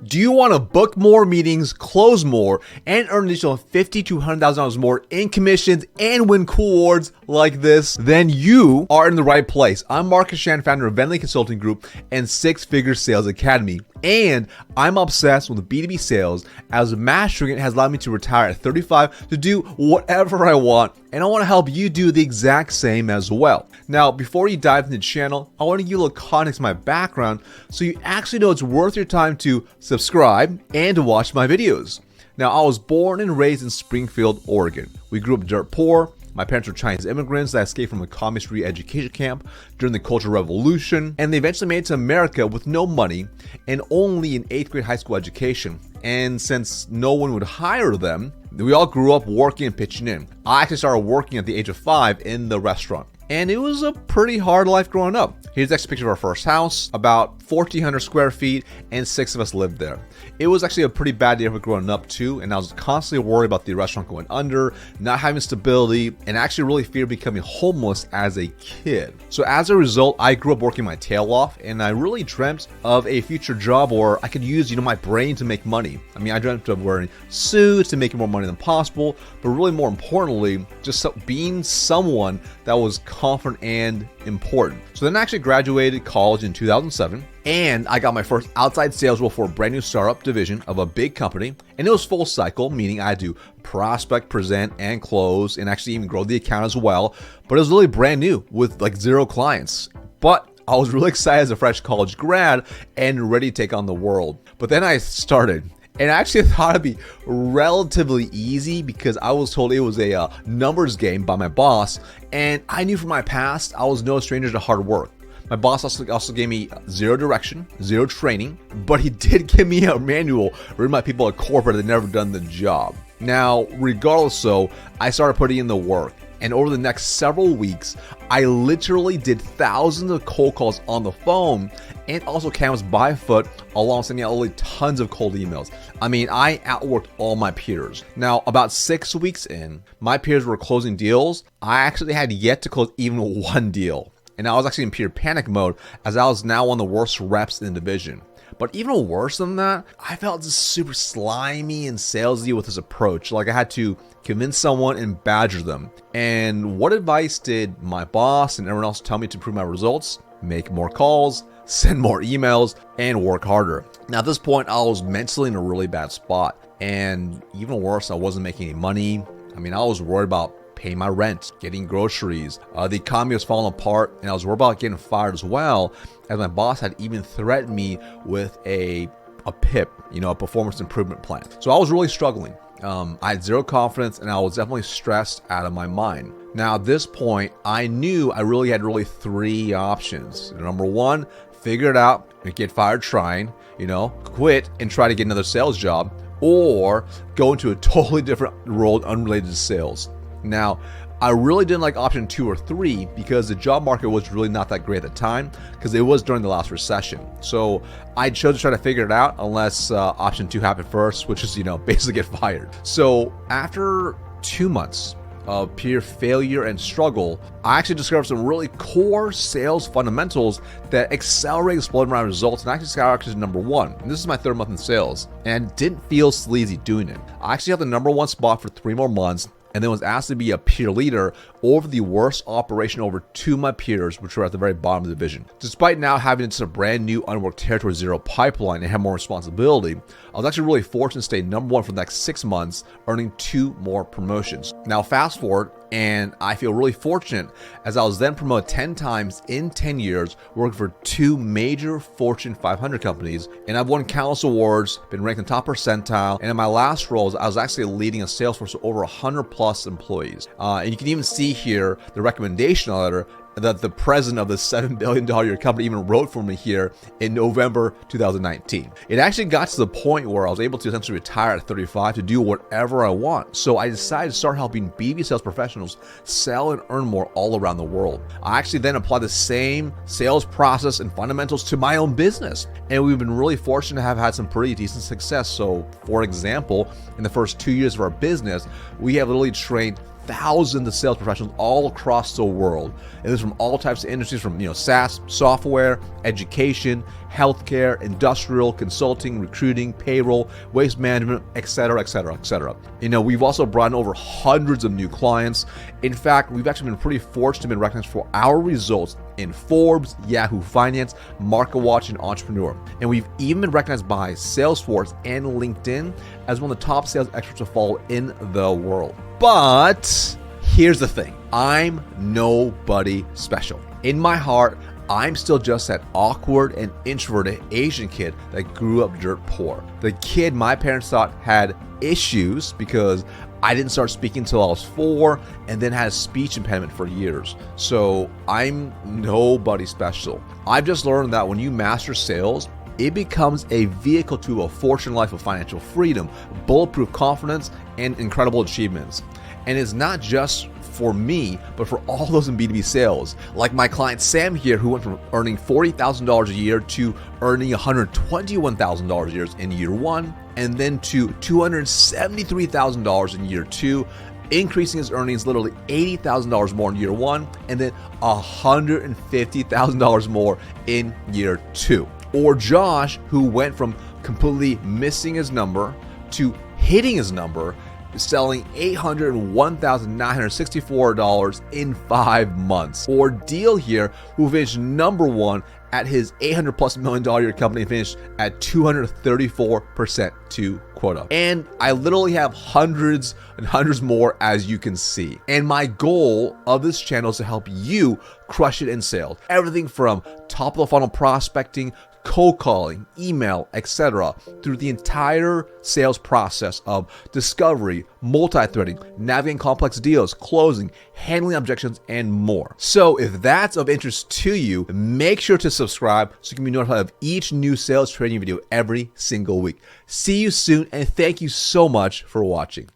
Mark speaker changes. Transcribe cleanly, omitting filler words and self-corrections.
Speaker 1: Do you want to book more meetings, close more, and earn an additional $50,000 to $100,000 more in commissions and win cool awards like this? Then you are in the right place. I'm Marcus Shan, founder of Venly Consulting Group and Six Figure Sales Academy. And I'm obsessed with B2B sales, as mastering it has allowed me to retire at 35 to do whatever I want. And I want to help you do the exact same as well. Now, before you dive into the channel, I want to give you a little context of my background so you actually know it's worth your time to subscribe and to watch my videos. Now, I was born and raised in Springfield, Oregon. We grew up dirt poor. My parents were Chinese immigrants that escaped from a communist re-education camp during the Cultural Revolution, and they eventually made it to America with no money and only an 8th grade high school education. And since no one would hire them, we all grew up working and pitching in. I actually started working at the age of 5 in the restaurant. And it was a pretty hard life growing up. Here's the next picture of our first house, about 1,400 square feet, and 6 of us lived there. It was actually a pretty bad year for growing up too, and I was constantly worried about the restaurant going under, not having stability, and actually really feared becoming homeless as a kid. So as a result, I grew up working my tail off, and I really dreamt of a future job where I could use, my brain to make money. I mean, I dreamt of wearing suits and making more money than possible, but really more importantly, just being someone that was confident and important. So then I actually graduated college in 2007, and I got my first outside sales role for a brand new startup division of a big company. And it was full cycle, meaning I had to prospect, present, and close, and actually even grow the account as well. But it was really brand new with like 0 clients. But I was really excited as a fresh college grad and ready to take on the world. But then I started. And I actually thought it'd be relatively easy because I was told it was a numbers game by my boss. And I knew from my past, I was no stranger to hard work. My boss also gave me 0 direction, 0 training, but he did give me a manual written by people at corporate that had never done the job. Now, regardless though, I started putting in the work. And over the next several weeks, I literally did thousands of cold calls on the phone and also canvassed by foot, along sending out literally tons of cold emails. I mean, I outworked all my peers. Now, about 6 weeks in, my peers were closing deals. I actually had yet to close even 1 deal. And I was actually in pure panic mode as I was now one of the worst reps in the division. But even worse than that, I felt just super slimy and salesy with this approach. Like I had to convince someone and badger them. And what advice did my boss and everyone else tell me to improve my results? Make more calls, send more emails, and work harder. Now at this point, I was mentally in a really bad spot. And even worse, I wasn't making any money. I mean, I was worried about paying my rent, getting groceries. The economy was falling apart, and I was worried about getting fired as well, as my boss had even threatened me with a PIP, a performance improvement plan. So I was really struggling. I had 0 confidence, and I was definitely stressed out of my mind. Now at this point, I knew I really had 3 options. Number 1, figure it out and get fired trying, quit and try to get another sales job, or go into a totally different role unrelated to sales. Now, I really didn't like option 2 or 3 because the job market was really not that great at the time, because it was during the last recession. So I chose to try to figure it out unless option 2 happened first, which is, basically get fired. So after 2 months of pure failure and struggle, I actually discovered some really core sales fundamentals that accelerate exploding my results, and actually skyrocketed to number 1. And this is my 3rd month in sales, and didn't feel sleazy doing it. I actually had the number 1 spot for 3 more months, and then was asked to be a peer leader over the worst operation over 2 of my peers, which were at the very bottom of the division. Despite now having just a brand new unworked territory 0 pipeline and have more responsibility, I was actually really fortunate to stay number 1 for the next 6 months, earning 2 more promotions. Now fast forward, and I feel really fortunate as I was then promoted 10 times in 10 years, working for 2 major Fortune 500 companies, and I've won countless awards, been ranked in the top percentile, and in my last roles, I was actually leading a sales force of over 100 plus employees. And you can even see here the recommendation letter that the president of the $7 billion company even wrote for me here in November 2019. It actually got to the point where I was able to essentially retire at 35 to do whatever I want. So I decided to start helping B2B sales professionals sell and earn more all around the world. I actually then applied the same sales process and fundamentals to my own business. And we've been really fortunate to have had some pretty decent success. So for example, in the first 2 years of our business, we have literally trained thousands of sales professionals all across the world. And this is from all types of industries, from SaaS, software, education, healthcare, industrial, consulting, recruiting, payroll, waste management, etc., etc., etc. We've also brought in over hundreds of new clients. In fact, we've actually been pretty fortunate to be recognized for our results in Forbes, Yahoo Finance, MarketWatch, and Entrepreneur. And we've even been recognized by Salesforce and LinkedIn as one of the top sales experts to follow in the world. But here's the thing. I'm nobody special. In my heart, I'm still just that awkward and introverted Asian kid that grew up dirt poor. The kid my parents thought had issues because I didn't start speaking until I was 4 and then had a speech impediment for years. So I'm nobody special. I've just learned that when you master sales, it becomes a vehicle to a fortune life of financial freedom, bulletproof confidence, and incredible achievements. And it's not just for me, but for all those in B2B sales. Like my client Sam here, who went from earning $40,000 a year to earning $121,000 a year in year 1, and then to $273,000 in year 2, increasing his earnings literally $80,000 more in year 1, and then $150,000 more in year 2. Or Josh, who went from completely missing his number to hitting his number, selling $801,964 in 5 months. Or Deal here, who finished number 1 at his $800+ million year company, finished at 234% to quota. And I literally have hundreds and hundreds more, as you can see. And my goal of this channel is to help you crush it in sales. Everything from top of the funnel prospecting, cold calling, email, etc., through the entire sales process of discovery, multi-threading, navigating complex deals, closing, handling objections, and more. So if that's of interest to you, make sure to subscribe so you can be notified of each new sales training video every single week. See you soon, and thank you so much for watching.